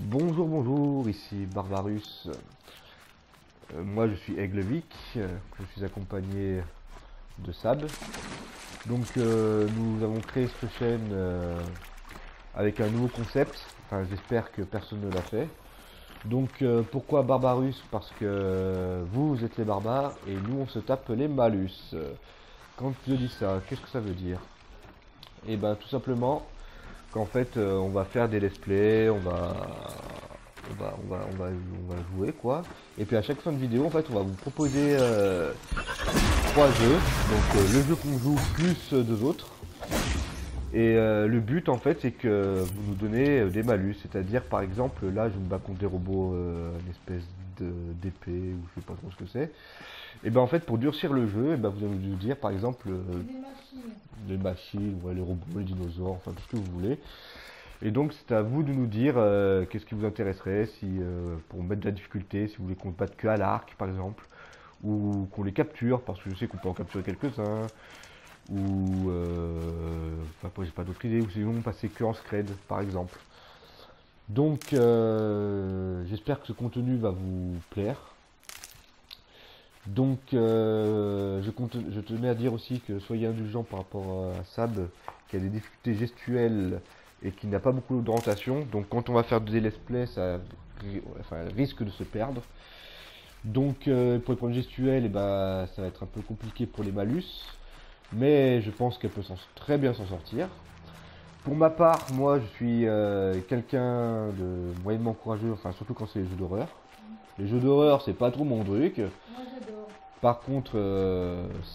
Bonjour, bonjour, ici Barbarus. Moi je suis Aiglevic, je suis accompagné de Sab. Donc nous avons créé cette chaîne avec un nouveau concept, enfin j'espère que personne ne l'a fait. Donc pourquoi Barbarus? Parce que vous êtes les barbares et nous on se tape les malus. Quand je dis ça, qu'est-ce que ça veut dire? Et ben tout simplement qu'en fait on va faire des let's play, on va jouer quoi. Et puis à chaque fin de vidéo, en fait, on va vous proposer trois jeux. Donc le jeu qu'on joue plus deux autres. Et le but en fait, c'est que vous nous donnez des malus. C'est-à-dire par exemple, là, je me bats contre des robots, une espèce d'épée ou je sais pas trop ce que c'est. Et ben en fait, pour durcir le jeu, et ben, vous allez nous dire par exemple les machines, ouais, les robots, les dinosaures, enfin tout ce que vous voulez. Et donc c'est à vous de nous dire qu'est-ce qui vous intéresserait, si pour mettre de la difficulté, si vous voulez qu'on ne batte que à l'arc par exemple, ou qu'on les capture, parce que je sais qu'on peut en capturer quelques-uns, ou enfin j'ai pas d'autres idées, ou sinon passer que en scred par exemple. Donc j'espère que ce contenu va vous plaire. Donc je tenais à dire aussi que soyez indulgents par rapport à Sab, qui a des difficultés gestuelles et qui n'a pas beaucoup d'orientation. Donc quand on va faire des let's play, enfin, elle risque de se perdre. Donc pour les problèmes gestuels, eh ben, ça va être un peu compliqué pour les malus. Mais je pense qu'elle peut très bien s'en sortir. Pour ma part, moi je suis quelqu'un de moyennement courageux, enfin surtout quand c'est les jeux d'horreur. Les jeux d'horreur, c'est pas trop mon truc. Moi j'adore. Par contre,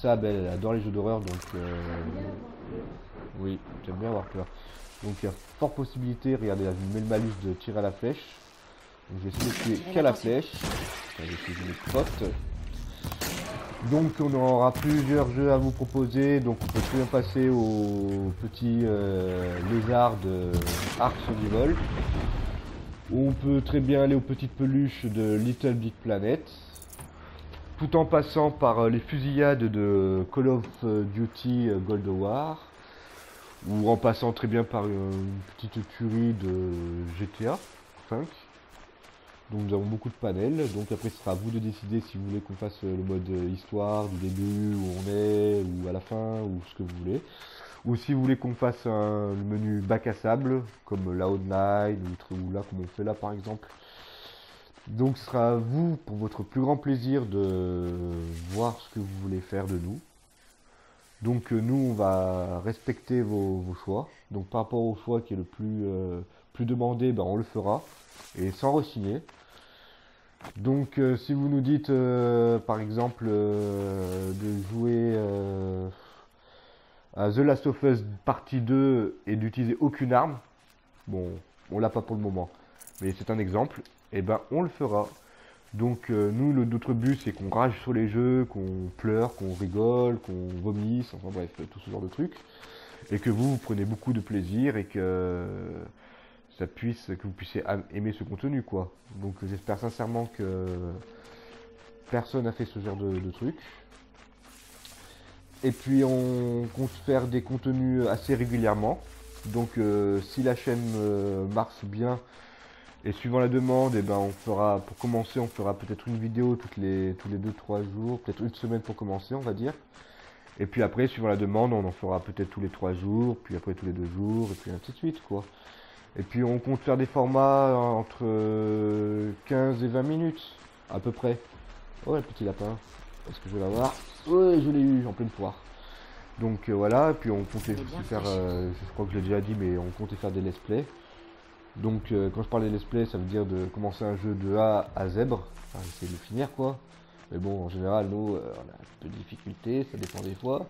Sab, elle adore les jeux d'horreur, donc oui, j'aime bien avoir peur. Donc il y a fort possibilité, regardez là, je vous mets le malus de tirer à la flèche. Donc je vais essayer de tuer qu'à la flèche. Attendez, je les crotte. Donc on aura plusieurs jeux à vous proposer, donc on peut très bien passer au petit lézard de Ark Survival. On peut très bien aller aux petites peluches de Little Big Planet. Tout en passant par les fusillades de Call of Duty Gold War, ou en passant très bien par une petite tuerie de GTA 5. Donc nous avons beaucoup de panels, donc après ce sera à vous de décider si vous voulez qu'on fasse le mode histoire, du début, où on est, ou à la fin, ou ce que vous voulez. Ou si vous voulez qu'on fasse le menu bac à sable, comme la online, ou là, comme on fait là par exemple. Donc ce sera à vous, pour votre plus grand plaisir, de voir ce que vous voulez faire de nous. Donc nous, on va respecter vos choix. Donc par rapport au choix qui est le plus demandé, ben, on le fera. Et sans re-signer. Donc si vous nous dites, par exemple, de jouer à The Last of Us partie 2 et d'utiliser aucune arme, bon, on l'a pas pour le moment, mais c'est un exemple, et ben on le fera. Donc nous, notre but c'est qu'on rage sur les jeux, qu'on pleure, qu'on rigole, qu'on vomisse, enfin bref, tout ce genre de trucs. Et que vous prenez beaucoup de plaisir et que que vous puissiez aimer ce contenu quoi. Donc j'espère sincèrement que personne n'a fait ce genre de truc. Et puis on compte faire des contenus assez régulièrement. Donc si la chaîne marche bien, et suivant la demande, et ben on fera, pour commencer, on fera peut-être une vidéo tous les 2-3 jours, peut-être une semaine pour commencer, on va dire. Et puis après, suivant la demande, on en fera peut-être tous les 3 jours, puis après tous les 2 jours, et puis ainsi de suite, quoi. Et puis on compte faire des formats entre 15 et 20 minutes, à peu près. Oh, le petit lapin, est-ce que je vais l'avoir? Ouais, je l'ai eu, en pleine poire. Donc voilà, et puis on comptait faire, je crois que je l'ai déjà dit, mais on comptait faire des let's play. Donc quand je parle de let's play, ça veut dire de commencer un jeu de A à zèbre, enfin essayer de le finir quoi. Mais bon, en général, nous, on a un peu de difficulté, ça dépend des fois.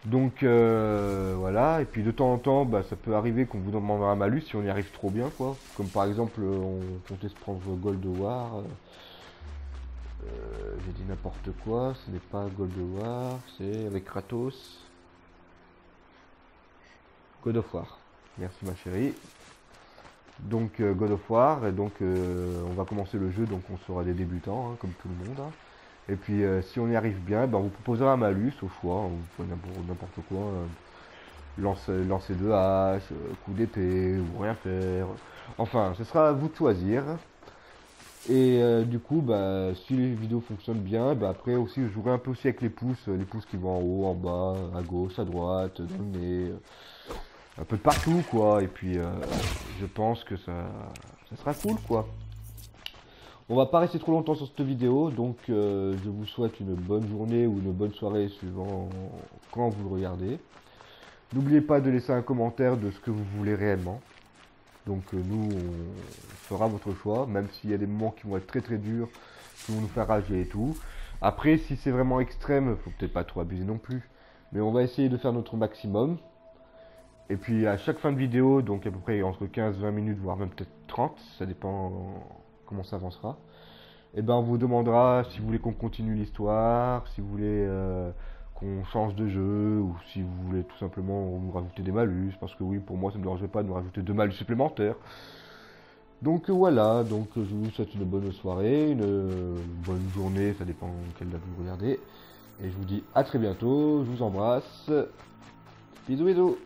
Donc voilà, et puis de temps en temps, bah, ça peut arriver qu'on vous demande un malus si on y arrive trop bien quoi. Comme par exemple, on comptait se prendre Gold War. J'ai dit n'importe quoi, ce n'est pas Gold War, c'est avec Kratos. God of War. Merci ma chérie. Donc God of War, et donc on va commencer le jeu, donc on sera des débutants, hein, comme tout le monde. Hein. Et puis si on y arrive bien, ben, on vous proposera un malus au choix, hein, vous pouvez n'importe quoi. lancer de hache, coup d'épée, ou rien faire. Enfin, ce sera à vous de choisir. Et du coup, bah, si les vidéos fonctionnent bien, bah, après aussi je jouerai un peu aussi avec les pouces qui vont en haut, en bas, à gauche, à droite, dans le nez, un peu de partout quoi. Et puis je pense que ça sera cool quoi. On va pas rester trop longtemps sur cette vidéo, donc je vous souhaite une bonne journée ou une bonne soirée suivant quand vous le regardez. N'oubliez pas de laisser un commentaire de ce que vous voulez réellement. Donc nous, on fera votre choix, même s'il y a des moments qui vont être très très durs, qui vont nous faire rager et tout. Après, si c'est vraiment extrême, faut peut-être pas trop abuser non plus. Mais on va essayer de faire notre maximum. Et puis à chaque fin de vidéo, donc à peu près entre 15-20 minutes, voire même peut-être 30, ça dépend comment ça avancera. Et ben on vous demandera si vous voulez qu'on continue l'histoire, si vous voulez qu'on change de jeu, ou si vous voulez tout simplement nous rajouter des malus, parce que oui, pour moi ça ne me dérangeait pas de nous rajouter 2 malus supplémentaires. Donc voilà, donc je vous souhaite une bonne soirée, une bonne journée, ça dépend quelle date vous regardez. Et je vous dis à très bientôt, je vous embrasse, bisous bisous.